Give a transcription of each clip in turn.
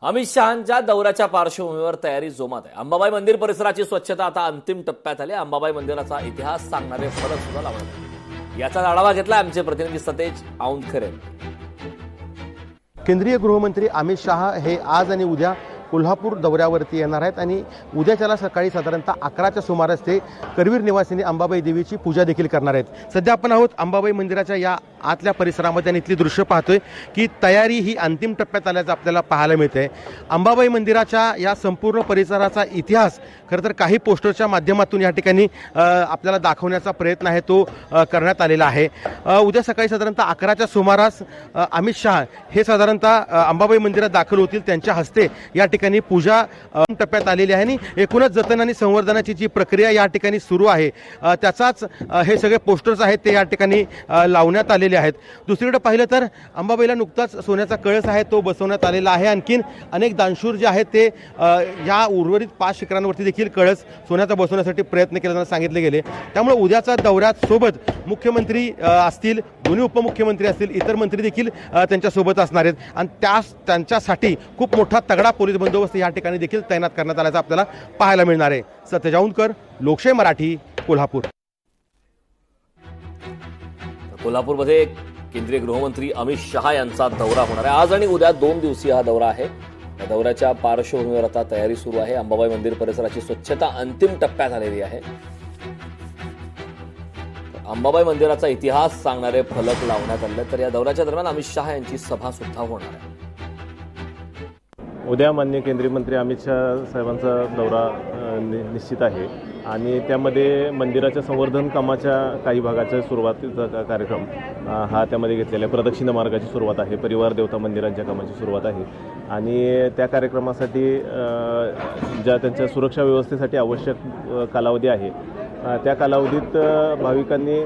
अमित शहांच्या दौऱ्याच्या पार्श्वभूमीवर तयारी जोमात आहे। अंबाबाई मंदिर परिसराची स्वच्छता आता अंतिम टप्प्यात आली। अंबाबाई मंदिराचा इतिहास सांगणारे फलक सुद्धा लावण्यात याचा आढावा घेतला आमचे प्रतिनिधी सतेज औंधखरे। केंद्रीय गृहमंत्री अमित शहा हे आज आणि उद्या कोल्हापूर दौऱ्यावरती येणार आहेत आणि उद्याच्याला सकाळी साधारणतः 11च्या सुमारास ते करवीर निवासिनी अंबाबाई देवीची पूजा देखील करणार आहेत। सध्या आपण आहोत अंबाबाई मंदिराच्या या आतल्या परिसरामध्ये आणि इथली दृश्य पाहतोय की तयारी ही अंतिम टप्प्यात आल्याचं आपल्याला पाहायला मिळतंय। अंबाबाई मंदिराच्या या संपूर्ण परिसराचा इतिहास खरं तर काही पोस्टरच्या माध्यमातून या ठिकाणी आपल्याला दाखवण्याचा प्रयत्न आहे तो करण्यात आलेला आहे। उद्या सकाळी साधारणतः 11च्या सुमारास अमित शहा हे साधारणतः अंबाबाई मंदिरात दाखल होतील। त्यांच्या हस्ते या ठिकाणी पूजा टप्प्यात आलेली आहे आणि एकूणच जतन आणि संवर्धनाची जी प्रक्रिया या ठिकाणी सुरू आहे त्याचाच हे सगळे पोस्टर्स आहेत ते या ठिकाणी लावण्यात आलेले आहेत। दुसरीकडे पाहिलं तर अंबाबाईला नुकताच सोन्याचा कळस आहे तो बसवण्यात आलेला आहे। आणखीन अनेक दानशूर जे आहेत ते या उर्वरित 5 शिखरांवरती देखील कळस सोन्याचा बसवण्यासाठी प्रयत्न केल्याचं सांगितले गेले। त्यामुळे उद्याचा दौऱ्यात सोबत मुख्यमंत्री असतील, दोन्ही उपमुख्यमंत्री असतील, इतर मंत्री देखील त्यांच्या सोबत असणार आहेत आणि त्यांच्यासाठी खूप मोठा तगडा पोलीस बंदोबस्त या ठिकाणी देखील तैनात करण्यात आल्याचं आपल्याला पाहायला मिळणार आहे। सतेज औंधकर, लोकशाही मराठी, कोल्हापूर। कोल्हापूरमध्ये केंद्रीय गृहमंत्री अमित शहा यांचा दौरा होणार आहे। आज आणि उद्या 2 दिवसीय हा दौरा आहे। या दौऱ्याच्या पार्श्वभूमीवर आता तयारी सुरू आहे। अंबाबाई मंदिर परिसराची स्वच्छता अंतिम टप्प्यात आलेली आहे। अंबाबाई मंदिराचा इतिहास सांगणारे फलक लावण्यात आले। तर या दौऱ्याच्या दरम्यान अमित शहा यांची सभा सुद्धा होणार आहे। उद्या माननीय केंद्रीय मंत्री अमित शहा साहेबांचा दौरा निश्चित आहे आणि त्यामध्ये मंदिराच्या संवर्धन कामाच्या काही भागाच्या सुरुवातीचा कार्यक्रम हा त्यामध्ये घेतलेला आहे। प्रदक्षिणा मार्गाची सुरुवात आहे, परिवार देवता मंदिरांच्या कामाची सुरुवात आहे आणि त्या कार्यक्रमासाठी ज्या त्यांच्या सुरक्षा व्यवस्थेसाठी आवश्यक कालावधी आहे त्या कालावधीत भाविकांनी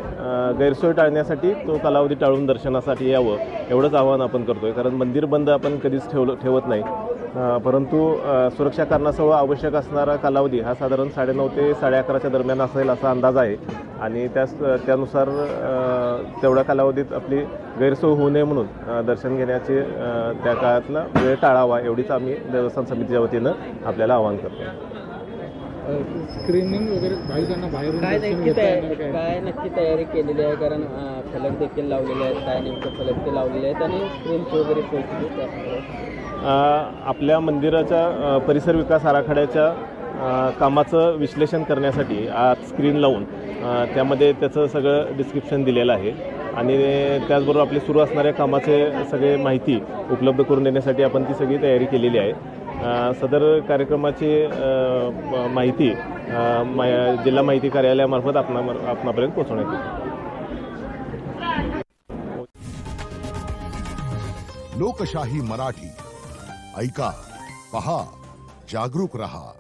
गैरसोय टाळण्यासाठी तो कालावधी टाळून दर्शनासाठी यावं एवढंच आवाहन आपण करतोय। कारण मंदिर बंद आपण कधीच ठेवत नाही, परंतु सुरक्षा कारणासह आवश्यक असणारा कालावधी हा साधारण 9:30 ते 11:30च्या दरम्यान असेल असा अंदाज आहे आणि त्यानुसार तेवढ्या कालावधीत आपली गैरसोय होऊ नये म्हणून दर्शन घेण्याचे त्या काळातला वेळ टाळावा एवढीच आम्ही देवस्थान समितीच्या वतीनं आपल्याला आवाहन करतो। स्क्रीनिंग वगैरे भाविकांना बाहेरून काय नक्की तयारी केलेली आहे? कारण फलक देखील लावलेले आहेत, काय नेमकं फलक ते लावलेले आहेत आणि स्क्रीन्स वगैरे पोहोचले। आपल्या मंदिराच्या परिसर विकास आराखड्याच्या कामाचं विश्लेषण करण्यासाठी आज स्क्रीन लावून त्यामध्ये त्याचं सगळं डिस्क्रिप्शन दिलेलं आहे आणि त्याचबरोबर आपली सुरू असणाऱ्या कामाचे सगळे माहिती उपलब्ध करून देण्यासाठी आपण ती सगळी तयारी केलेली आहे। सदर कार्यक्रमाची माहिती जिल्हा माहिती कार्यालयामार्फत आपणापर्यंत पोहोचवण्यात येईल। लोकशाही मराठी ऐका, पहा, जागरूक रहा।